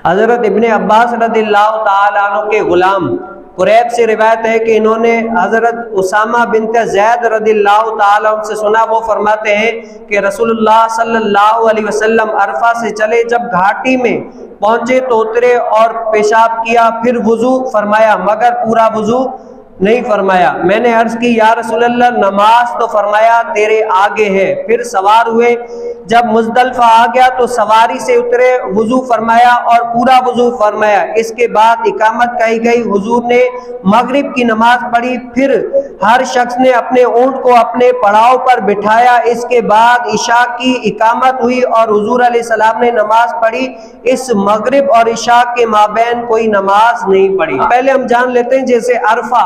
حضرت ابن عباس رضی اللہ تعالیٰ عنہ کے غلام قریب سے روایت ہے کہ انہوں نے حضرت اسامہ بنت زید رضی اللہ تعالیٰ عنہ سے سنا، وہ فرماتے ہیں کہ رسول اللہ صلی اللہ علیہ وسلم عرفہ سے چلے، جب گھاٹی میں پہنچے تو اترے اور پیشاب کیا، پھر وضو فرمایا مگر پورا وضو نہیں فرمایا۔ میں نے عرض کی یا رسول اللہ نماز تو فرمایا تیرے آگے ہے، پھر سوار ہوئے، جب مزدلفہ آ گیا تو سواری سے اترے، وضو فرمایا اور پورا وضو فرمایا۔ اس کے بعد اقامت کہی گئی، حضور نے مغرب کی نماز پڑھی، پھر ہر شخص نے اپنے اونٹ کو اپنے پڑاؤ پر بٹھایا۔ اس کے بعد عشاء کی اقامت ہوئی اور حضور علیہ السلام نے نماز پڑھی۔ اس مغرب اور عشاء کے مابین کوئی نماز نہیں پڑھی۔ پہلے ہم جان لیتے ہیں جیسے عرفہ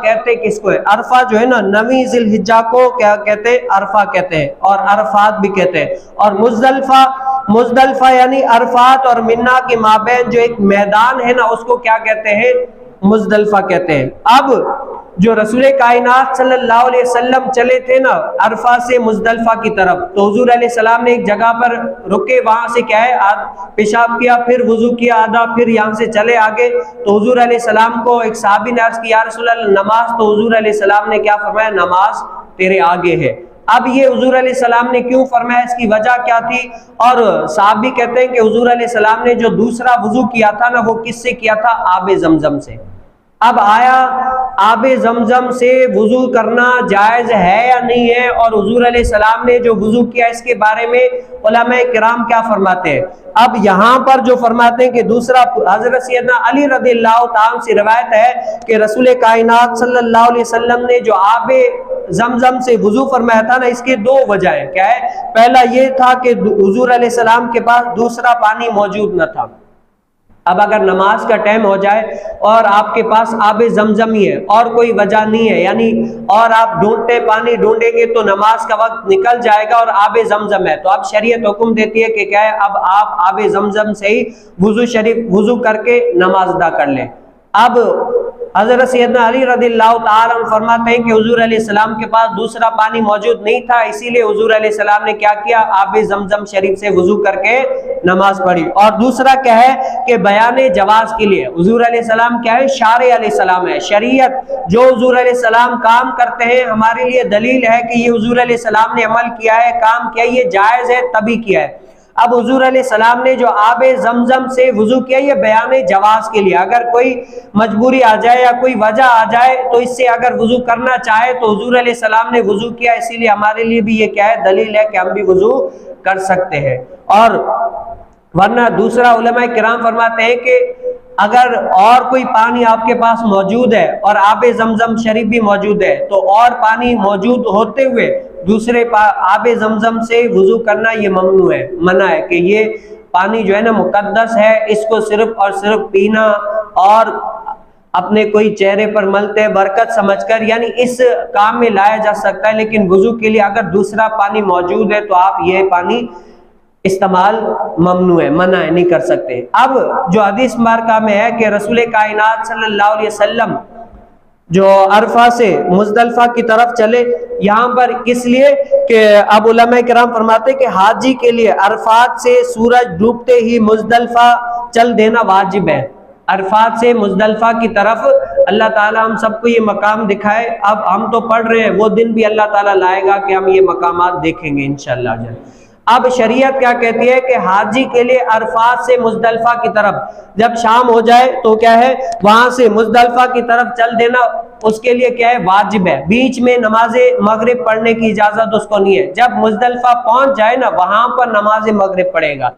کہتے کس کو ہے؟ عرفہ جو ہے نا 9 ذی الحجہ کو کیا کہتے ہیں؟ عرفہ کہتے ہیں، اور عرفات بھی کہتے ہیں۔ اور مزدلفہ یعنی عرفات اور منہ کے مابین جو ایک میدان ہے نا، اس کو کیا کہتے ہیں؟ مزدلفہ کہتے ہیں۔ اب جو رسول کائنات صلی اللہ علیہ وسلم چلے تھے نا عرفہ سے مزدلفہ کی طرف، تو حضور علیہ السلام نے ایک جگہ پر رکے، وہاں سے کیا ہے پیشاب کیا، پھر وضو کیا آدھا، پھر یہاں سے چلے آگے۔ تو حضور علیہ السلام کو ایک صحابی نے عرض کیا یا رسول اللہ نماز، تو حضور علیہ السلام نے کیا فرمایا؟ نماز تیرے آگے ہے۔ اب یہ حضور علیہ السلام نے کیوں فرمایا، اس کی وجہ کیا تھی؟ اور صحابی کہتے ہیں کہ حضور علیہ السلام نے جو دوسرا وضو کیا تھا نا، وہ کس سے کیا تھا؟ آب زمزم سے۔ اب آیا آب زمزم سے وضو کرنا جائز ہے یا نہیں ہے؟ اور حضور علیہ السلام نے جو وضو کیا اس کے بارے میں علماء کرام کیا فرماتے ہیں؟ اب یہاں پر جو فرماتے ہیں کہ دوسرا، حضرت سیدنا علی رضی اللہ تعالیٰ سے روایت ہے کہ رسول کائنات صلی اللہ علیہ وسلم نے جو آب زمزم سے وضو فرمایا تھا نا، اس کے 2 وجہ ہیں۔ کیا ہے؟ پہلا یہ تھا کہ حضور علیہ السلام کے پاس دوسرا پانی موجود نہ تھا۔ اب اگر نماز کا ٹائم ہو جائے اور آپ کے پاس آب زمزم ہی ہے اور کوئی وجہ نہیں ہے، یعنی اور آپ پانی ڈھونڈیں گے تو نماز کا وقت نکل جائے گا اور آب زمزم ہے، تو اب شریعت حکم دیتی ہے کہ کیا ہے؟ اب آپ آب زمزم سے ہی وضو کر کے نماز ادا کر لیں۔ اب حضرت سیدنا علی رضی اللہ تعالیٰ عنہ فرماتے ہیں کہ حضور علیہ السلام کے پاس دوسرا پانی موجود نہیں تھا، اسی لیے حضور علیہ السلام نے کیا کیا؟ آب زمزم شریف سے وضو کر کے نماز پڑھی۔ اور دوسرا کیا ہے کہ بیان جواز کے لیے حضور علیہ السلام کیا ہے؟ شارع علیہ السلام ہے۔ شریعت جو حضور علیہ السلام کام کرتے ہیں ہمارے لیے دلیل ہے کہ یہ حضور علیہ السلام نے عمل کیا ہے، کام کیا، یہ جائز ہے تبھی کیا ہے۔ اب حضور علیہ السلام نے جو آب زمزم سے وضو کیا، یہ بیان جواز کے لیے، اگر کوئی مجبوری آ جائے یا کوئی وجہ آ جائے تو اس سے اگر وضو کرنا چاہے تو حضور علیہ السلام نے وضو کیا، اسی لیے ہمارے لیے بھی یہ کیا ہے؟ دلیل ہے کہ ہم بھی وضو کر سکتے ہیں۔ اور ورنہ دوسرا علماء کرام فرماتے ہیں کہ اگر اور کوئی پانی آپ کے پاس موجود ہے اور آب زمزم شریف بھی موجود ہے، تو اور پانی موجود ہوتے ہوئے دوسرے آب زمزم سے وضو کرنا یہ ممنوع ہے، منع ہے، کہ یہ پانی جو ہے نا مقدس ہے، اس کو صرف اور صرف پینا اور اپنے کوئی چہرے پر ملتے برکت سمجھ کر، یعنی اس کام میں لایا جا سکتا ہے، لیکن وضو کے لیے اگر دوسرا پانی موجود ہے تو آپ یہ پانی استعمال ممنوع ہے، منع ہے، نہیں کر سکتے۔ اب جو حدیث مبارکہ میں ہے کہ رسول کائنات صلی اللہ علیہ وسلم جو عرفہ سے مزدلفہ کی طرف چلے، یہاں پر کس لیے کہ اب علماء کرام فرماتے کہ حاجی کے لیے عرفات سے سورج ڈوبتے ہی مزدلفہ چل دینا واجب ہے۔ عرفات سے مزدلفہ کی طرف اللہ تعالیٰ ہم سب کو یہ مقام دکھائے۔ اب ہم تو پڑھ رہے ہیں، وہ دن بھی اللہ تعالیٰ لائے گا کہ ہم یہ مقامات دیکھیں گے انشاءاللہ۔ اب شریعت کیا کہتی ہے کہ حاجی کے لیے عرفات سے مزدلفہ کی طرف جب شام ہو جائے تو کیا ہے؟ وہاں سے مزدلفہ کی طرف چل دینا اس کے لیے کیا ہے؟ واجب ہے۔ بیچ میں نماز مغرب پڑھنے کی اجازت اس کو نہیں ہے، جب مزدلفہ پہنچ جائے نا وہاں پر نماز مغرب پڑھے گا۔